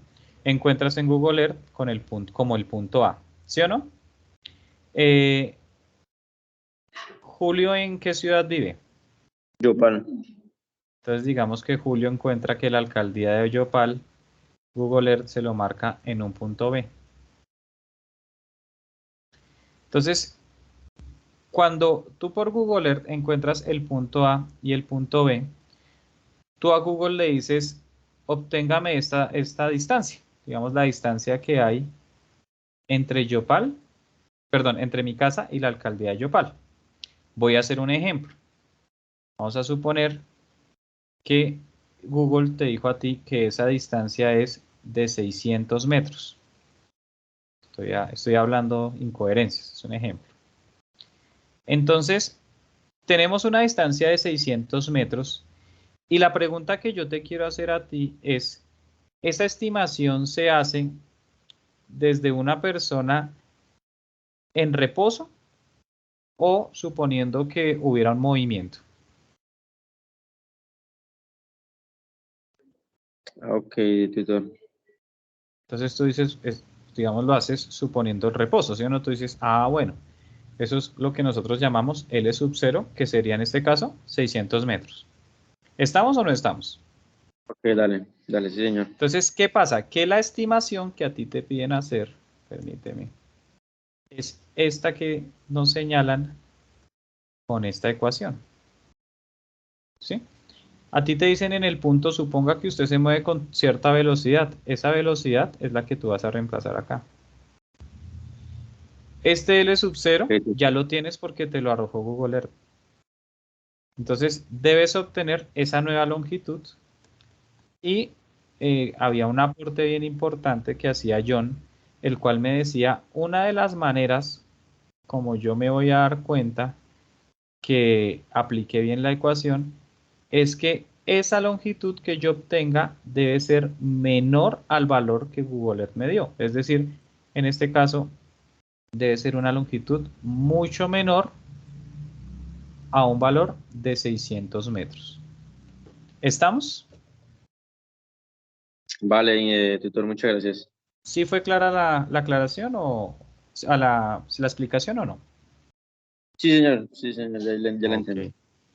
encuentras en Google Earth, con el punto, como el punto A. ¿Sí o no? Julio, ¿en qué ciudad vive? Yopal. Entonces digamos que Julio encuentra que la alcaldía de Yopal, Google Earth se lo marca en un punto B. Entonces, cuando tú por Google Earth encuentras el punto A y el punto B, tú a Google le dices, obténgame esta distancia, digamos la distancia que hay entre Yopal, perdón, entre mi casa y la alcaldía de Yopal. Voy a hacer un ejemplo. Vamos a suponer que Google te dijo a ti que esa distancia es de 600 metros. Estoy hablando incoherencias, es un ejemplo. Entonces, tenemos una distancia de 600 metros y la pregunta que yo te quiero hacer a ti es, ¿esa estimación se hace desde una persona en reposo o suponiendo que hubiera un movimiento? Ok, tutor. Entonces tú dices, digamos, lo haces suponiendo el reposo, ¿sí o no? Tú dices, ah, bueno, eso es lo que nosotros llamamos L sub 0, que sería en este caso 600 metros. ¿Estamos o no estamos? Ok, dale, dale, sí, señor. Entonces, ¿qué pasa? Que la estimación que a ti te piden hacer, permíteme, es esta que nos señalan con esta ecuación. ¿Sí? A ti te dicen en el punto, suponga que usted se mueve con cierta velocidad. Esa velocidad es la que tú vas a reemplazar acá. Este L sub 0 Ok, ya lo tienes porque te lo arrojó Google Earth. Entonces, debes obtener esa nueva longitud. Y había un aporte bien importante que hacía John, el cual me decía, una de las maneras como yo me voy a dar cuenta que apliqué bien la ecuación es que esa longitud que yo obtenga debe ser menor al valor que Google Earth me dio. Es decir, en este caso debe ser una longitud mucho menor a un valor de 600 metros. ¿Estamos? vale, tutor, muchas gracias. ¿Sí fue clara la aclaración o la explicación o no? Sí, señor, ya la Ok, entendí.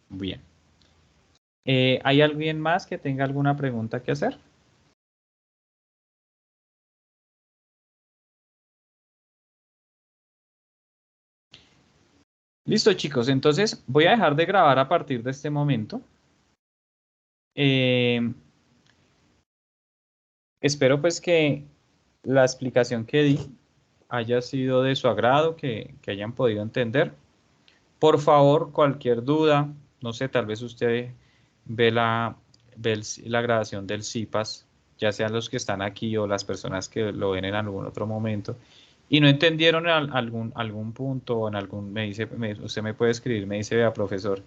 bien. ¿Hay alguien más que tenga alguna pregunta que hacer? Listo, chicos. Entonces voy a dejar de grabar a partir de este momento. Espero pues que la explicación que di haya sido de su agrado, que hayan podido entender. Por favor, cualquier duda, no sé, tal vez usted ve la grabación del CIPAS, ya sean los que están aquí o las personas que lo ven en algún otro momento, y no entendieron algún punto o en algún, usted me puede escribir, me dice, vea profesor,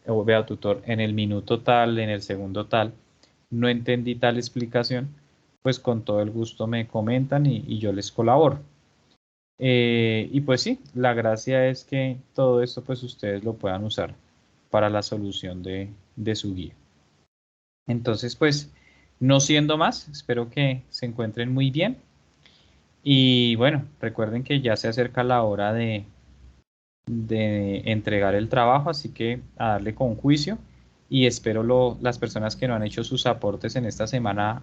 o vea tutor, en el minuto tal, en el segundo tal, no entendí tal explicación, pues con todo el gusto me comentan y yo les colaboro. Y pues sí, la gracia es que todo esto pues ustedes lo puedan usar para la solución de su guía. Entonces pues, no siendo más, espero que se encuentren muy bien. Y bueno, recuerden que ya se acerca la hora de entregar el trabajo, así que a darle con juicio y espero las personas que no han hecho sus aportes en esta semana,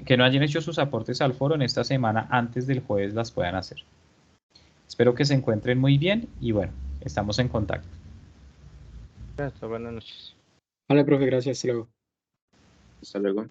que no hayan hecho sus aportes al foro en esta semana antes del jueves las puedan hacer. Espero que se encuentren muy bien y bueno, estamos en contacto. Hasta buenas noches. Vale, profe, gracias. Hasta luego. Hasta luego.